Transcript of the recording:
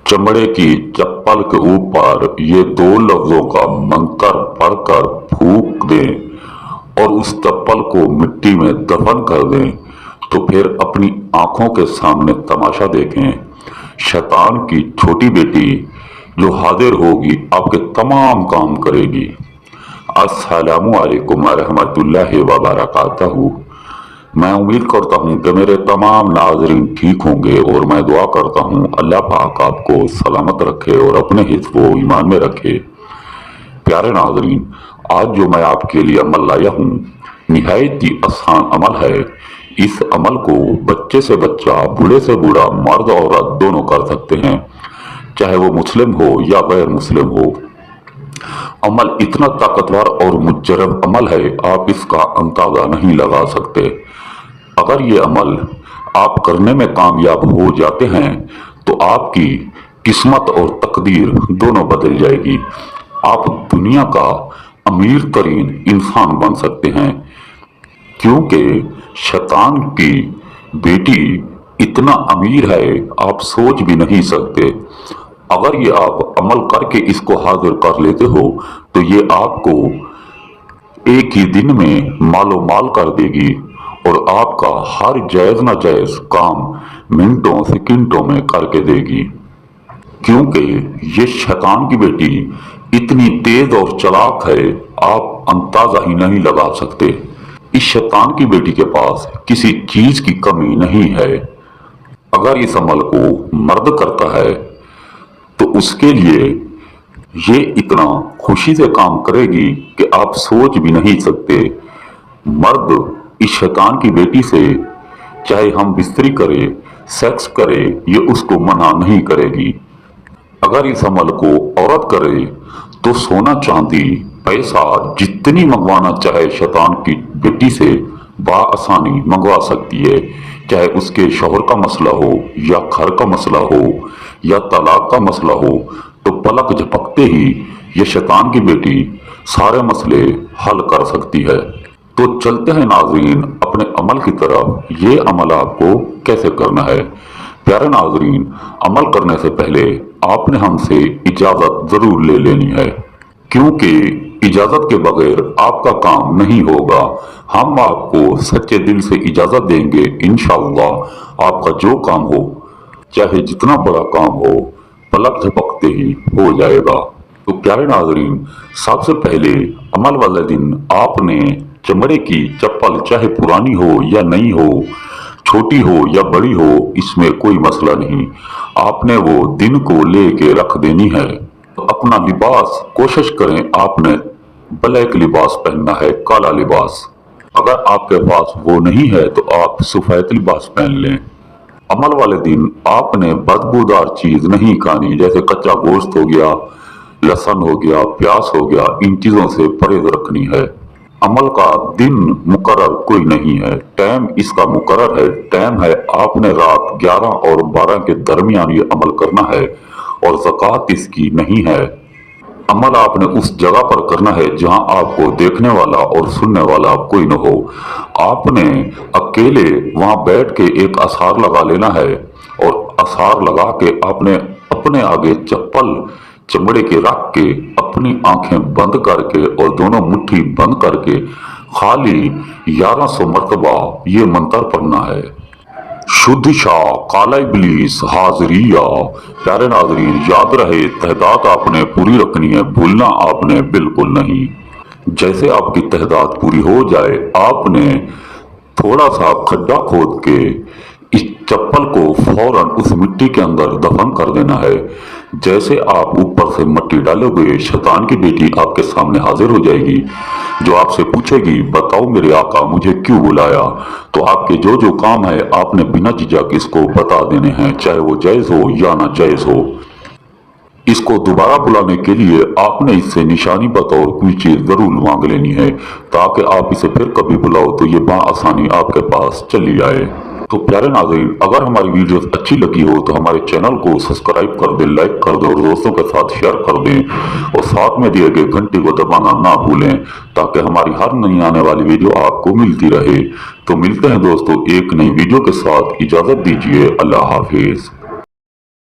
चमड़े की चप्पल के ऊपर ये दो लफ्जों का मंत्र पढ़कर फूंक दें और उस चप्पल को मिट्टी में दफन कर दें तो फिर अपनी आंखों के सामने तमाशा देखें। शैतान की छोटी बेटी जो हाजिर होगी आपके तमाम काम करेगी। अस्सलामु अलैकुम रहमतुल्लाहि व बरकातहू। मैं उम्मीद करता हूँ कि मेरे तमाम नाजरीन ठीक होंगे और मैं दुआ करता हूँ अल्लाह पाक आपको सलामत रखे और अपने हिफ्ज़ व ईमान में रखे। प्यारे नाजरीन, आज जो मैं आपके लिए अमल लाया हूँ निहायत ही आसान अमल है। इस अमल को बच्चे से बच्चा, बूढ़े से बूढ़ा, मर्द औरत दोनों कर सकते हैं, चाहे वो मुस्लिम हो या गैर मुस्लिम हो। अमल इतना ताकतवर और मुजर्रब अमल है, आप इसका अंदाजा नहीं लगा सकते। अगर ये अमल आप करने में कामयाब हो जाते हैं तो आपकी किस्मत और तकदीर दोनों बदल जाएगी। आप दुनिया का अमीर तरीन इंसान बन सकते हैं, क्योंकि शैतान की बेटी इतना अमीर है आप सोच भी नहीं सकते। अगर ये आप अमल करके इसको हाजिर कर लेते हो तो ये आपको एक ही दिन में मालो माल कर देगी और आपका हर जायज नाजायज काम मिनटों सेकंडों में करके देगी, क्योंकि ये शैतान की बेटी इतनी तेज और चालाक है आप अंदाजा ही नहीं लगा सकते। इस शैतान की बेटी के पास किसी चीज की कमी नहीं है। अगर इस अमल को मर्द करता है तो उसके लिए ये इतना खुशी से काम करेगी कि आप सोच भी नहीं सकते। मर्द इस शैतान की बेटी से चाहे हम बिस्तरी करें, सेक्स करे, ये उसको मना नहीं करेगी। अगर इस अमल को औरत करे तो सोना चांदी पैसा जितनी मंगवाना चाहे शैतान की बेटी से बआसानी मंगवा सकती है, चाहे उसके शौहर का मसला हो या घर का मसला हो या तलाक का मसला हो, तो पलक झपकते ही ये शैतान की बेटी सारे मसले हल कर सकती है। तो चलते हैं नाजरीन अपने अमल की तरफ। ये अमल आपको कैसे करना है। प्यारे नाजरीन, अमल करने से पहले आपने हमसे इजाजत जरूर ले लेनी है, क्योंकि इजाजत के बगैर आपका काम नहीं होगा। हम आपको सच्चे दिल से इजाजत देंगे, इंशाअल्लाह आपका जो काम हो, चाहे जितना बड़ा काम हो, पलक झपकते ही हो जाएगा। तो प्यारे नाजरीन, सबसे पहले अमल वाले दिन आपने चमड़े की चप्पल, चाहे पुरानी हो या नई हो, छोटी हो या बड़ी हो, इसमें कोई मसला नहीं, आपने वो दिन को लेके रख देनी है। तो अपना लिबास कोशिश करें आपने ब्लैक लिबास पहनना है, काला लिबास। अगर आपके पास वो नहीं है तो आप सफेद लिबास पहन लें। अमल वाले दिन आपने बदबूदार चीज नहीं खानी, जैसे कच्चा गोश्त हो गया, लहसुन हो गया, प्याज हो गया, इन चीजों से परहेज रखनी है। अमल का दिन मुकर्रर कोई नहीं है, टाइम इसका मुकर्रर है। टाइम है आपने रात 11 और 12 के दरमियान ये अमल करना है और ज़कात इसकी नहीं है। अमल आपने उस जगह पर करना है जहां आपको देखने वाला और सुनने वाला कोई न हो। आपने अकेले वहां बैठ के एक आसार लगा लेना है और आसार लगा के आपने अपने आगे चप्पल चमड़े के रख के अपनी आंखें बंद करके और दोनों मुट्ठी बंद करके खाली 1100 मरतबा ये मंत्र पढ़ना है। शुद्ध शाह काला इबलीस हाजरिया। प्यारे नाजरीन, याद रहे तहदात आपने पूरी रखनी है, भूलना आपने बिल्कुल नहीं। जैसे आपकी तहदात पूरी हो जाए आपने थोड़ा सा खड्डा खोद के इस चप्पल को फौरन उस मिट्टी के अंदर दफन कर देना है। जैसे आप ऊपर से मिट्टी डालोगे, शैतान की बेटी आपके सामने हाजिर हो जाएगी, जो आपसे पूछेगी बताओ मेरे आका मुझे क्यों बुलाया। तो आपके जो जो काम है आपने बिना झिझक इसको बता देने हैं, चाहे वो जायज हो या ना जायज हो। इसको दोबारा बुलाने के लिए आपने इससे निशानी बतौर कोई चीज जरूर मांग लेनी है, ताकि आप इसे फिर कभी बुलाओ तो ये बआसानी आपके पास चली आए। तो प्यारे नाज़रीन, अगर हमारी वीडियो अच्छी लगी हो तो हमारे चैनल को सब्सक्राइब कर दें, लाइक कर दें और दोस्तों के साथ शेयर कर दें और साथ में दिए गए घंटी को दबाना ना भूलें, ताकि हमारी हर नई आने वाली वीडियो आपको मिलती रहे। तो मिलते हैं दोस्तों एक नई वीडियो के साथ, इजाजत दीजिए, अल्लाह हाफिज।